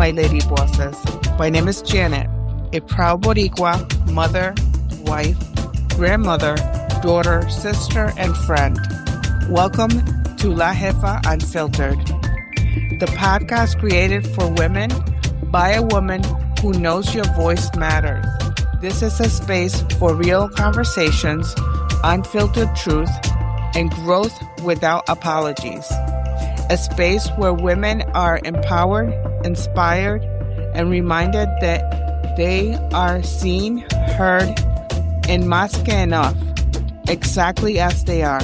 my lady bosses. My name is Janet, a proud Boricua, mother, wife, grandmother, daughter, sister, and friend. Welcome to La Jefa Unfiltered, the podcast created for women by a woman who knows your voice matters. This is a space for real conversations, unfiltered truth, and growth without apologies. A space where women are empowered, inspired, and reminded that they are seen, heard, and más que enough, exactly as they are.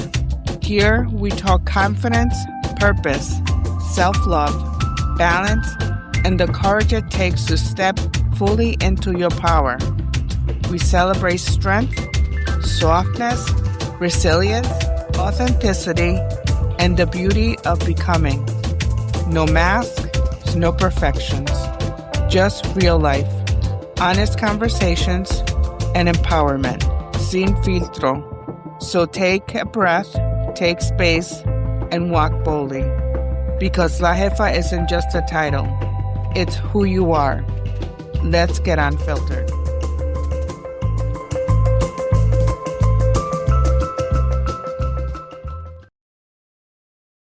Here we talk confidence, purpose, self-love, balance, and the courage it takes to step fully into your power. We celebrate strength, softness, resilience, authenticity, and the beauty of becoming. No masks, no perfections, just real life, honest conversations, and empowerment. Sin filtro. So take a breath, take space, and walk boldly. Because La Jefa isn't just a title, it's who you are. Let's get unfiltered.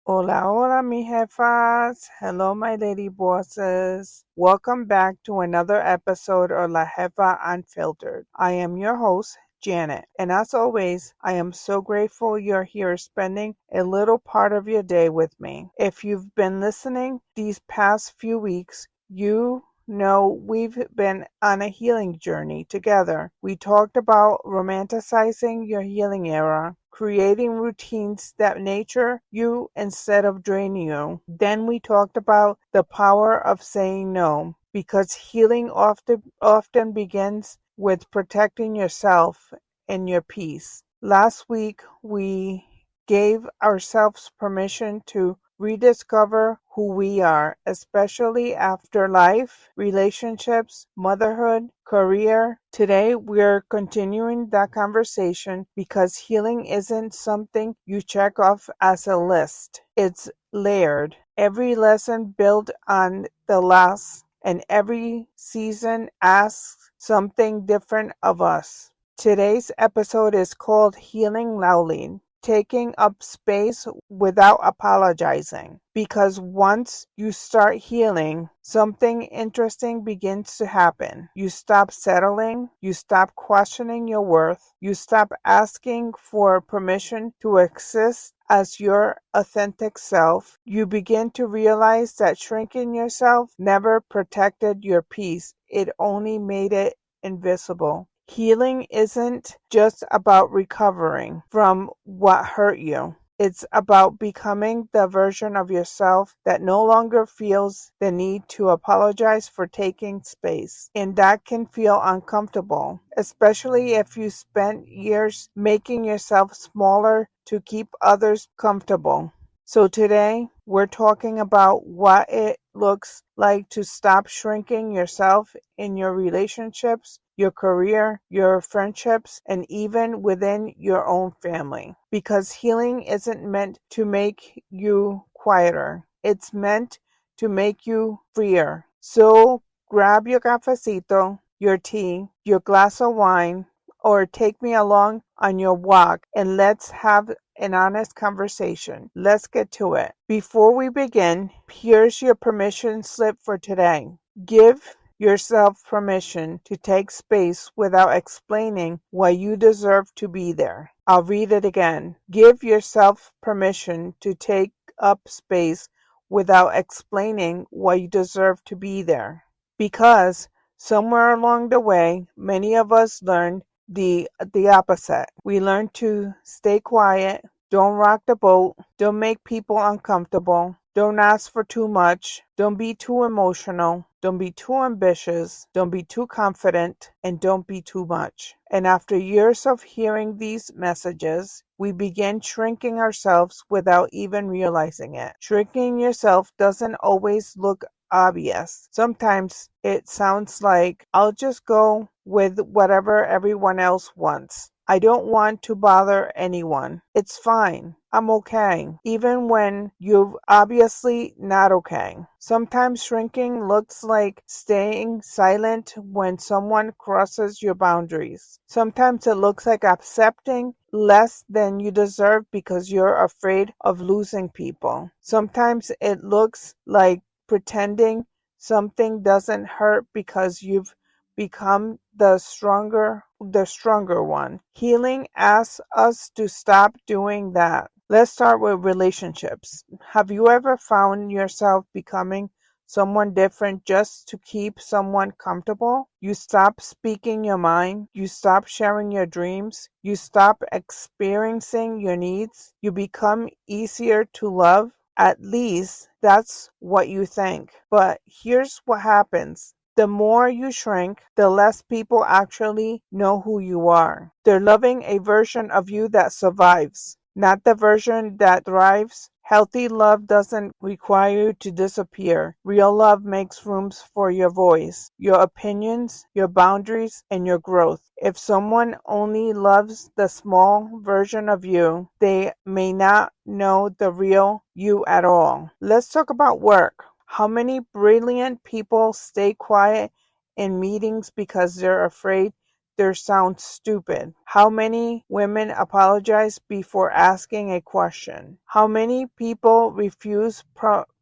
Hola, hola, mi jefas. Hello, my lady bosses. Welcome back to another episode of La Jefa Unfiltered. I am your host, Janet, and as always, I am so grateful you're here spending a little part of your day with me. If you've been listening these past few weeks, you know we've been on a healing journey together. We talked about romanticizing your healing era, creating routines that nurture you instead of draining you. Then we talked about the power of saying no, because healing often begins with protecting yourself and your peace. Last week, we gave ourselves permission to rediscover who we are, especially after life, relationships, motherhood, career. Today, we're continuing that conversation because healing isn't something you check off as a list. It's layered. Every lesson built on the last, and every season asks something different of us. Today's episode is called Healing Loudly, taking up space without apologizing. Because once you start healing, something interesting begins to happen. You stop settling, you stop questioning your worth, you stop asking for permission to exist as your authentic self. You begin to realize that shrinking yourself never protected your peace, it only made it invisible. Healing isn't just about recovering from what hurt you. It's about becoming the version of yourself that no longer feels the need to apologize for taking space. And that can feel uncomfortable, especially if you spent years making yourself smaller to keep others comfortable. So today, we're talking about what it looks like to stop shrinking yourself in your relationships, your career, your friendships, and even within your own family. Because healing isn't meant to make you quieter. It's meant to make you freer. So grab your cafecito, your tea, your glass of wine, or take me along on your walk and let's have an honest conversation. Let's get to it. Before we begin, here's your permission slip for today. Give yourself permission to take space without explaining why you deserve to be there. I'll read it again. Give yourself permission to take up space without explaining why you deserve to be there. Because somewhere along the way, many of us learned the opposite. We learned to stay quiet, don't rock the boat, don't make people uncomfortable, don't ask for too much, don't be too emotional, don't be too ambitious, don't be too confident, and don't be too much. And after years of hearing these messages, we begin shrinking ourselves without even realizing it. Shrinking yourself doesn't always look obvious. Sometimes it sounds like, I'll just go with whatever everyone else wants. I don't want to bother anyone. It's fine. I'm okay, even when you're obviously not okay. Sometimes shrinking looks like staying silent when someone crosses your boundaries. Sometimes it looks like accepting less than you deserve because you're afraid of losing people. Sometimes it looks like pretending something doesn't hurt because you've become the stronger one. Healing asks us to stop doing that. Let's start with relationships. Have you ever found yourself becoming someone different just to keep someone comfortable? You stop speaking your mind. You stop sharing your dreams. You stop experiencing your needs. You become easier to love. At least that's what you think. But here's what happens. The more you shrink, the less people actually know who you are. They're loving a version of you that survives, not the version that thrives. Healthy love doesn't require you to disappear. Real love makes rooms for your voice, your opinions, your boundaries, and your growth. If someone only loves the small version of you, they may not know the real you at all. Let's talk about work. How many brilliant people stay quiet in meetings because they're afraid they sound stupid? How many women apologize before asking a question? How many people refuse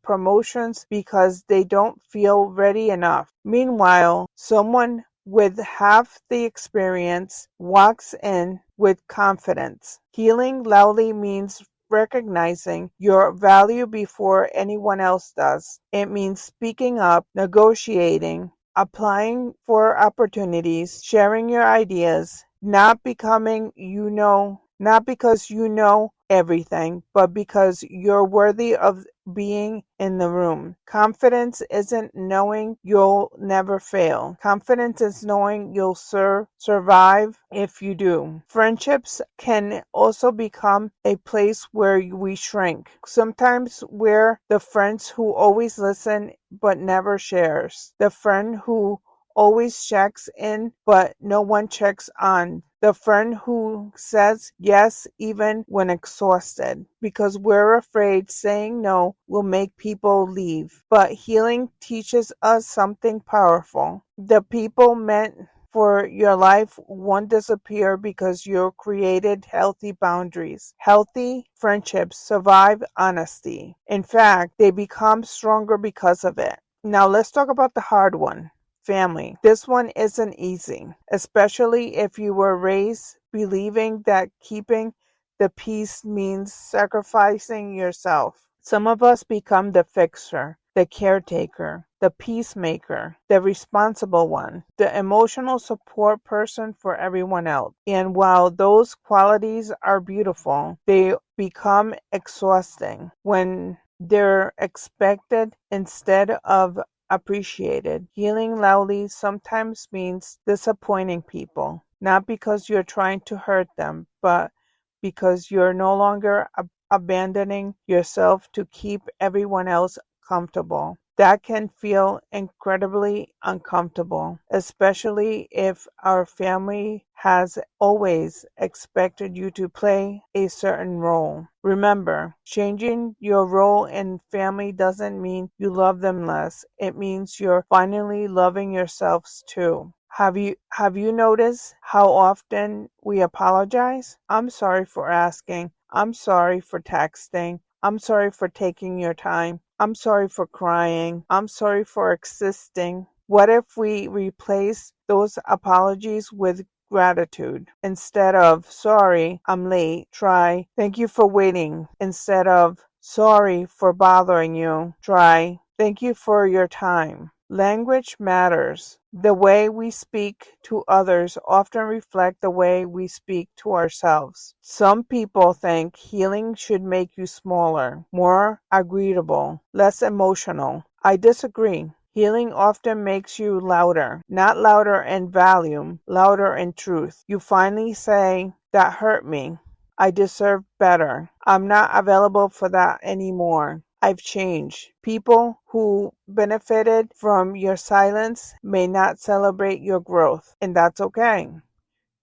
promotions because they don't feel ready enough? Meanwhile, someone with half the experience walks in with confidence. Healing loudly means recognizing your value before anyone else does. It means speaking up, negotiating, applying for opportunities, sharing your ideas, not because you know everything, but because you're worthy of being in the room. Confidence isn't knowing you'll never fail. Confidence is knowing you'll survive if you do. Friendships can also become a place where we shrink. Sometimes we're the friends who always listen but never shares. The friend who always checks in but no one checks on. The friend who says yes even when exhausted, because we're afraid saying no will make people leave. But healing teaches us something powerful. The people meant for your life won't disappear because you created healthy boundaries. Healthy friendships survive honesty. In fact, they become stronger because of it. Now let's talk about the hard one. Family. This one isn't easy, especially if you were raised believing that keeping the peace means sacrificing yourself. Some of us become the fixer, the caretaker, the peacemaker, the responsible one, the emotional support person for everyone else. And while those qualities are beautiful, they become exhausting when they're expected instead of appreciated. Healing loudly sometimes means disappointing people, not because you're trying to hurt them, but because you're no longer abandoning yourself to keep everyone else comfortable. That can feel incredibly uncomfortable, especially if our family has always expected you to play a certain role. Remember, changing your role in family doesn't mean you love them less. It means you're finally loving yourselves too. Have you noticed how often we apologize? I'm sorry for asking. I'm sorry for texting. I'm sorry for taking your time. I'm sorry for crying. I'm sorry for existing. What if we replace those apologies with gratitude? Instead of sorry, I'm late, try thank you for waiting. Instead of sorry for bothering you, try thank you for your time. Language matters. The way we speak to others often reflect the way we speak to ourselves. Some people think healing should make you smaller, more agreeable, less emotional. I disagree. Healing often makes you louder, not louder in volume, louder in truth. You finally say, that hurt me. I deserve better. I'm not available for that anymore. I've changed. People who benefited from your silence may not celebrate your growth, and that's okay.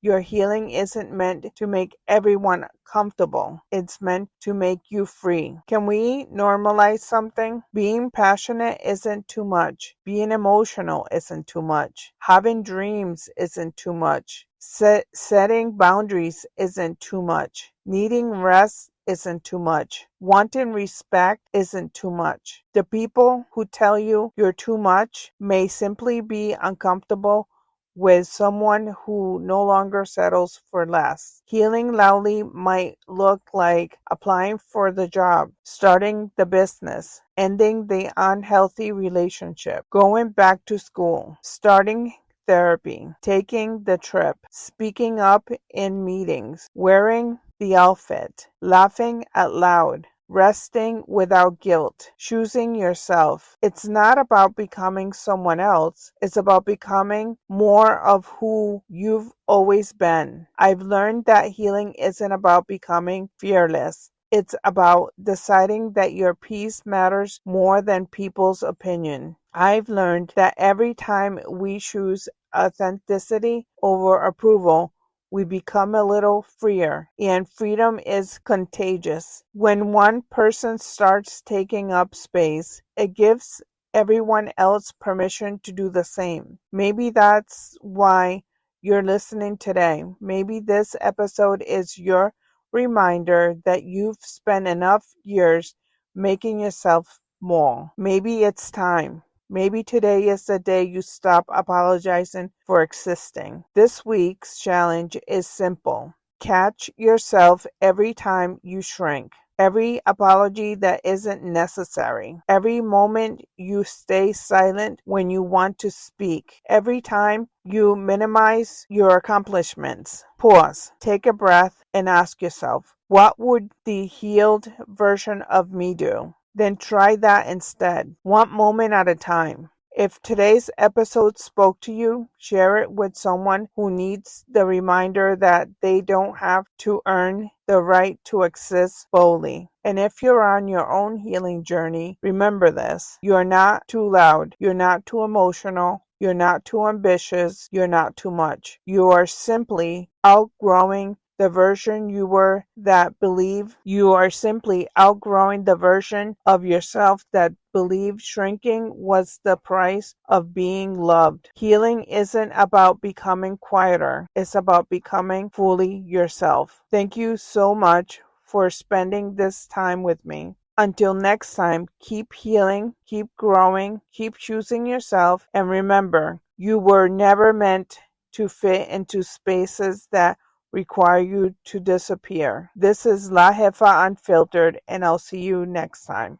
Your healing isn't meant to make everyone comfortable. It's meant to make you free. Can we normalize something? Being passionate isn't too much. Being emotional isn't too much. Having dreams isn't too much. Setting boundaries isn't too much. Needing rest isn't too much. Wanting respect isn't too much. The people who tell you you're too much may simply be uncomfortable with someone who no longer settles for less. Healing loudly might look like applying for the job, starting the business, ending the unhealthy relationship, going back to school, starting therapy, taking the trip, speaking up in meetings, wearing the outfit, laughing out loud, resting without guilt, choosing yourself. It's not about becoming someone else. It's about becoming more of who you've always been. I've learned that healing isn't about becoming fearless. It's about deciding that your peace matters more than people's opinion. I've learned that every time we choose authenticity over approval, we become a little freer, and freedom is contagious. When one person starts taking up space, it gives everyone else permission to do the same. Maybe that's why you're listening today. Maybe this episode is your reminder that you've spent enough years making yourself small. Maybe it's time. Maybe today is the day you stop apologizing for existing. This week's challenge is simple. Catch yourself every time you shrink. Every apology that isn't necessary. Every moment you stay silent when you want to speak. Every time you minimize your accomplishments. Pause, take a breath, and ask yourself, what would the healed version of me do? Then try that instead, one moment at a time. If today's episode spoke to you, share it with someone who needs the reminder that they don't have to earn the right to exist fully. And if you're on your own healing journey, remember this. You're not too loud. You're not too emotional. You're not too ambitious. You're not too much. You are simply outgrowing the version you were that believe you are simply outgrowing the version of yourself that believed shrinking was the price of being loved. Healing isn't about becoming quieter. It's about becoming fully yourself. Thank you so much for spending this time with me. Until next time, keep healing, keep growing, keep choosing yourself, and remember, you were never meant to fit into spaces that require you to disappear. This is La Jefa Unfiltered, and I'll see you next time.